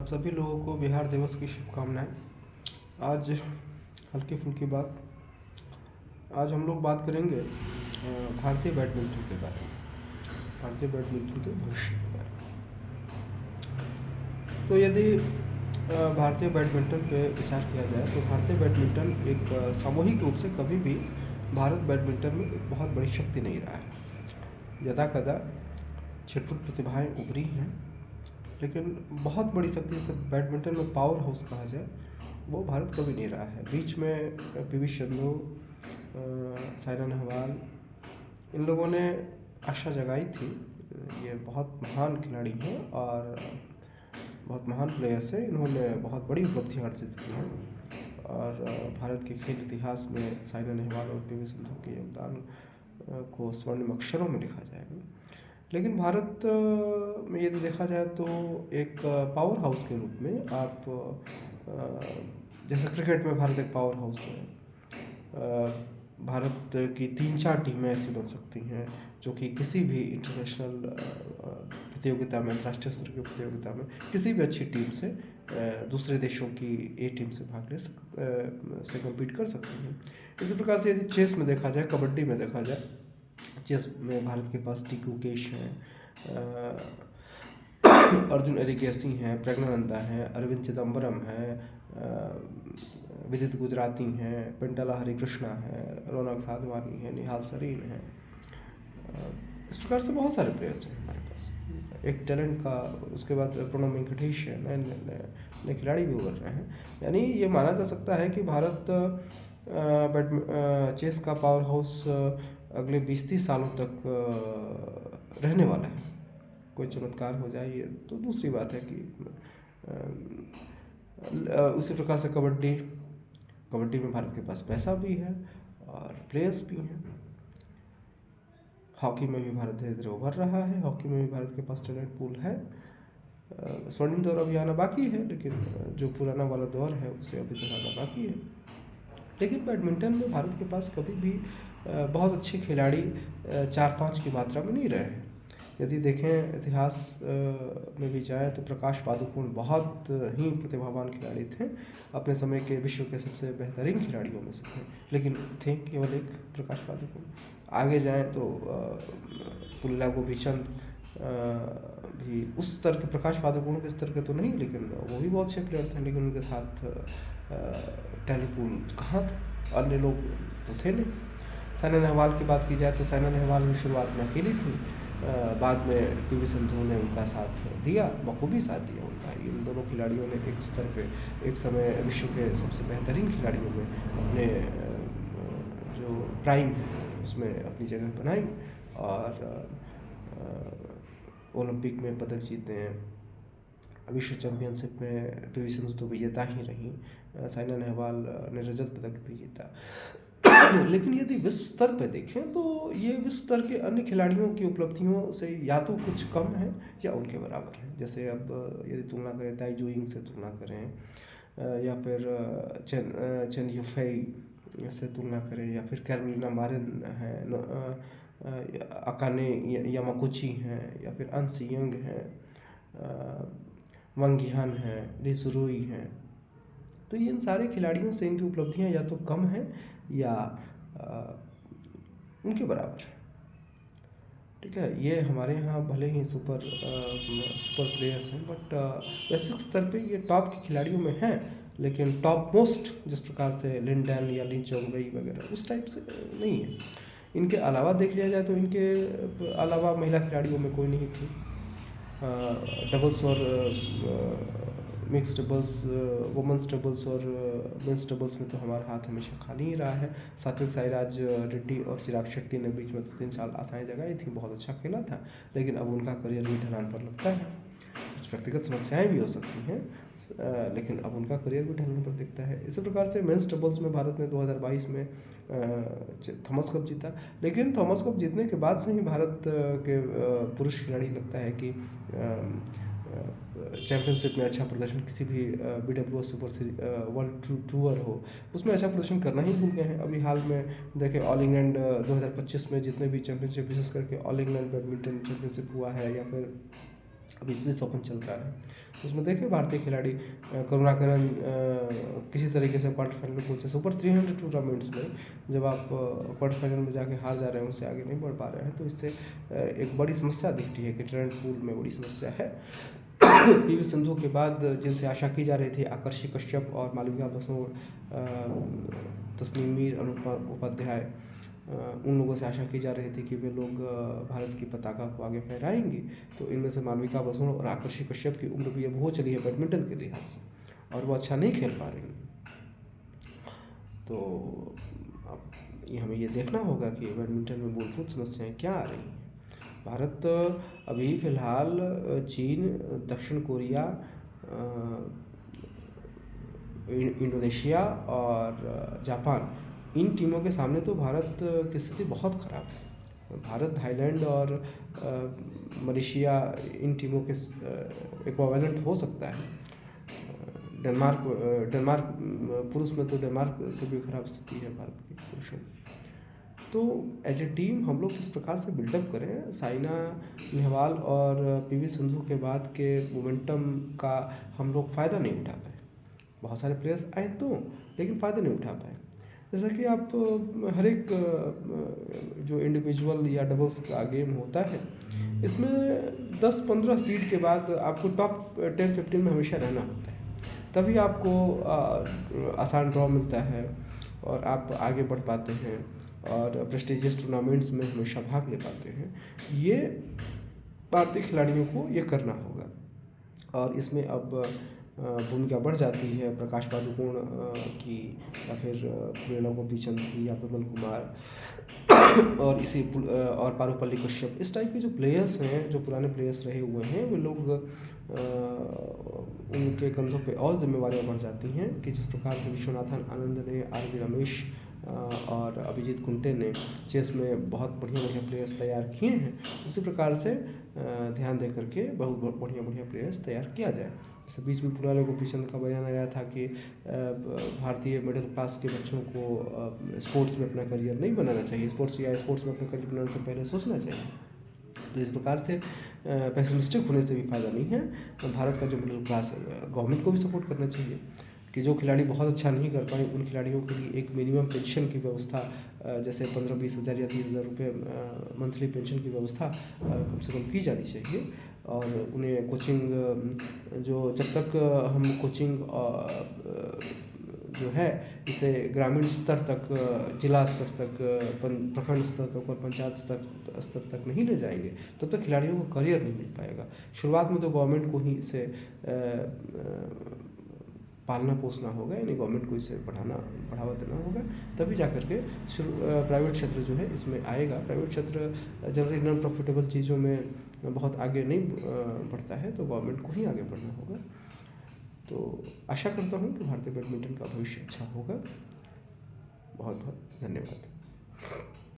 सभी लोगों को बिहार दिवस की शुभकामनाएं। आज हल्की फुल्की बात। आज हम लोग बात करेंगे भारतीय बैडमिंटन के बारे में, भारतीय बैडमिंटन के भविष्य के बारे में। तो यदि भारतीय बैडमिंटन पे विचार किया जाए तो भारतीय बैडमिंटन एक सामूहिक रूप से कभी भी भारत बैडमिंटन में एक बहुत बड़ी शक्ति नहीं रहा है। यदा कदा छिटपुट प्रतिभाएं उभरी हैं, लेकिन बहुत बड़ी शक्ति से बैडमिंटन में पावर हाउस कहा जाए वो भारत कभी नहीं रहा है। बीच में पीवी सिंधु, साइना नेहवाल, इन लोगों ने आशा जगाई थी। ये बहुत महान खिलाड़ी हैं और बहुत महान प्लेयर्स हैं। इन्होंने बहुत बड़ी उपलब्धियाँ अर्जित की हैं और भारत के खेल इतिहास में साइना नेहवाल और पीवी सिंधु के योगदान को स्वर्णिम अक्षरों में लिखा जाएगा। लेकिन भारत में यदि देखा जाए तो एक पावर हाउस के रूप में आप जैसे क्रिकेट में भारत एक पावर हाउस है। भारत की 3-4 टीमें ऐसी बन सकती हैं जो कि किसी भी इंटरनेशनल प्रतियोगिता में, अंतर्राष्ट्रीय स्तर की प्रतियोगिता में किसी भी अच्छी टीम से दूसरे देशों की ए टीम से भाग से कम्पीट कर सकती हैं। इसी प्रकार से यदि चेस में देखा जाए, कबड्डी में देखा जाए, चेस में भारत के पास टी गुकेश हैं, अर्जुन एरिगेसी हैं, प्रज्ञानंदा हैं, अरविंद चिदम्बरम हैं, विदित गुजराती हैं, पेंटाला हरिकृष्णा हैं, रौनक साधवानी हैं, निहाल सरीन हैं। इस प्रकार से बहुत सारे प्लेयर्स हैं हमारे पास। एक टैलेंट का, उसके बाद प्रणव वेंकटेश है, नए खिलाड़ी भी उभर रहे हैं। यानी ये माना जा सकता है कि भारत चेस का पावर हाउस अगले 20-30 सालों तक रहने वाला है। कोई चमत्कार हो जाए ये तो दूसरी बात है कि उसी प्रकार से कबड्डी में भारत के पास पैसा भी है और प्लेयर्स भी हैं। हॉकी में भी भारत धीरे धीरे उभर रहा है। हॉकी में भी भारत के पास टैलेंट पूल है। स्वर्णिम दौर अभी आना बाकी है, लेकिन जो पुराना वाला दौर है उसे अभी तक आना बाकी है। लेकिन बैडमिंटन में भारत के पास कभी भी बहुत अच्छे खिलाड़ी 4-5 की मात्रा में नहीं रहे हैं। यदि देखें इतिहास में भी जाएँ तो प्रकाश पादुकोण बहुत ही प्रतिभावान खिलाड़ी थे, अपने समय के विश्व के सबसे बेहतरीन खिलाड़ियों में से थे, लेकिन थे केवल एक प्रकाश पादुकोण। आगे जाएँ तो पुल्ला गोपीचंद भी उस स्तर के, प्रकाश पादुकोण के स्तर के तो नहीं, लेकिन वो भी बहुत अच्छे प्लेयर थे, लेकिन उनके साथ टैलीपूल कहाँ था, अन्य लोग तो थे नहीं। साइना नेहवाल की बात की जाए तो साइना नेहवाल भी शुरुआत में अकेली थी, बाद में पीवी सिंधु ने उनका साथ दिया, बखूबी साथ दिया उनका। इन दोनों खिलाड़ियों ने एक स्तर पे एक समय विश्व के सबसे बेहतरीन खिलाड़ियों में अपने जो प्राइम है उसमें अपनी जगह बनाई और ओलंपिक में पदक जीते हैं। विश्व चैम्पियनशिप में पीवी सिंधु तो विजेता ही रही, साइना नेहवाल ने रजत पदक भी जीता। लेकिन यदि विश्व स्तर पर देखें तो ये विश्व स्तर के अन्य खिलाड़ियों की उपलब्धियों से या तो कुछ कम है या उनके बराबर है। जैसे अब यदि तुलना करें, ताई जुइंग से तुलना करें या फिर चेन युफेई से तुलना करें या फिर कैरोलिना मारिन है, अकाने यामाकुची हैं या फिर अनसियंग हैं, वांग यिहान हैं, ली सुरुई हैं, तो इन सारे खिलाड़ियों से इनकी उपलब्धियां या तो कम हैं या उनके बराबर है। ठीक है, ये हमारे यहाँ भले ही सुपर प्लेयर्स हैं, बट वैश्विक स्तर पे ये टॉप के खिलाड़ियों में हैं, लेकिन टॉप मोस्ट जिस प्रकार से लिन डैन या लिन चोंगवेई वगैरह उस टाइप से नहीं है। इनके अलावा देख लिया जाए तो इनके अलावा महिला खिलाड़ियों में कोई नहीं थी। डबल्स और मिक्स डबल्स, वुमेंस डबल्स और मेंस डबल्स में तो हमारा हाथ हमेशा खाली ही रहा है। सात्विक साईराज रेड्डी और चिराग शेट्टी ने बीच में 3 साल आशाएं जगाई थी, बहुत अच्छा खेला था, लेकिन अब उनका करियर भी ढलान पर लगता है। कुछ व्यक्तिगत समस्याएं भी हो सकती हैं, लेकिन अब उनका करियर भी ढलान पर दिखता है। इसी प्रकार से मेंस डबल्स में भारत ने 2022 में थॉमस कप जीता, लेकिन थॉमस कप जीतने के बाद से ही भारत के पुरुष खिलाड़ी लगता है कि चैम्पियनशिप में अच्छा प्रदर्शन, किसी भी BWO super series world tour हो उसमें अच्छा प्रदर्शन करना ही भूल गए हैं। अभी हाल में देखें, ऑल इंग्लैंड 2025 में जितने भी चैम्पियनशिप, विशेष करके ऑल इंग्लैंड बैडमिंटन चैम्पियनशिप हुआ है या फिर अभी स्विस ओपन चल रहा है, तो उसमें देखे भारतीय खिलाड़ी करुणाकरन किसी तरीके से क्वार्टर फाइनल में पहुंचे। सुपर 300 टूर्नामेंट्स में जब आप क्वार्टर फाइनल में जाके हार जा रहे हैं, उससे आगे नहीं बढ़ पा रहे हैं, तो इससे एक बड़ी समस्या दिखती है कि टैलेंट पूल में बड़ी समस्या है। पीवी सिंधु के बाद जिनसे आशा की जा रही थी, आकर्षि कश्यप और मालविका बसोर, तस्नीम मीर, अनुपमा उपाध्याय, उन लोगों से आशा की जा रही थी कि वे लोग भारत की पताका को आगे फहराएंगे। तो इनमें से मालविका बसोर और आकर्षि कश्यप की उम्र भी अब हो चली है बैडमिंटन के लिहाज से, और वो अच्छा नहीं खेल पा रही हैं। तो अब हमें ये देखना होगा कि बैडमिंटन में मूलभूत समस्याएं क्या आ रही हैं। भारत अभी फ़िलहाल चीन, दक्षिण कोरिया, इंडोनेशिया और जापान, इन टीमों के सामने तो भारत की स्थिति बहुत ख़राब है। भारत थाईलैंड और मलेशिया इन टीमों के इक्विवेलेंट हो सकता है। डेनमार्क पुरुष में तो डेनमार्क से भी खराब स्थिति है भारत की पुरुषों में। तो एज ए टीम हम लोग किस प्रकार से बिल्डअप करें, साइना नेहवाल और पीवी सिंधु के बाद के मोमेंटम का हम लोग फ़ायदा नहीं उठा पाए। बहुत सारे प्लेयर्स आए तो, लेकिन फ़ायदा नहीं उठा पाए। जैसा कि आप हर एक जो इंडिविजुअल या डबल्स का गेम होता है, इसमें 10-15 सीड के बाद आपको टॉप 10-15 में हमेशा रहना होता है, तभी आपको आसान ड्रॉ मिलता है और आप आगे बढ़ पाते हैं और प्रेस्टिजियस टूर्नामेंट्स में हमेशा भाग ले पाते हैं। ये भारतीय खिलाड़ियों को ये करना होगा, और इसमें अब भूमिका बढ़ जाती है प्रकाश पादुकोण की, या फिर प्रेरणा गोपीचंद की, या विमल कुमार और और पारुपल्ली कश्यप, इस टाइप के जो प्लेयर्स हैं, जो पुराने प्लेयर्स रहे हुए हैं, वे लोग उनके कंधों पे और जिम्मेवारियां बढ़ जाती हैं कि जिस प्रकार से विश्वनाथन आनंद ने, आर.वी. रमेश और अभिजीत कुंटे ने चेस में बहुत बढ़िया प्लेयर्स तैयार किए हैं, उसी प्रकार से ध्यान दे करके बहुत बढ़िया प्लेयर्स तैयार किया जाए। जैसे बीच में पुराने गोपीचंद का बयान आया था कि भारतीय मिडिल क्लास के बच्चों को स्पोर्ट्स में अपना करियर नहीं बनाना चाहिए, स्पोर्ट्स में अपना करियर बनाने से पहले सोचना चाहिए। तो इस प्रकार से पेसिमिस्टिक होने से भी फ़ायदा नहीं है। तो भारत का जो मिडिल क्लास है, गवर्नमेंट को भी सपोर्ट करना चाहिए कि जो खिलाड़ी बहुत अच्छा नहीं कर पाए, उन खिलाड़ियों के लिए एक मिनिमम पेंशन की व्यवस्था, जैसे 15-20 हज़ार या 30,000 रुपये मंथली पेंशन की व्यवस्था कम से कम की जानी चाहिए। और उन्हें कोचिंग, जो जब तक हम कोचिंग जो है इसे ग्रामीण स्तर तक, जिला स्तर तक, प्रखंड स्तर तक और पंचायत स्तर तक नहीं ले जाएंगे, तब तक खिलाड़ियों को करियर नहीं मिल पाएगा। शुरुआत में तो गवर्नमेंट को ही इसे पालना पोसना होगा, यानी गवर्नमेंट को इसे बढ़ावा देना होगा, तभी जा कर के प्राइवेट क्षेत्र जो है इसमें आएगा। प्राइवेट क्षेत्र जनरली नॉन प्रॉफिटेबल चीज़ों में बहुत आगे नहीं बढ़ता है, तो गवर्नमेंट को ही आगे बढ़ना होगा। तो आशा करता हूँ कि भारतीय बैडमिंटन का भविष्य अच्छा होगा। बहुत बहुत धन्यवाद।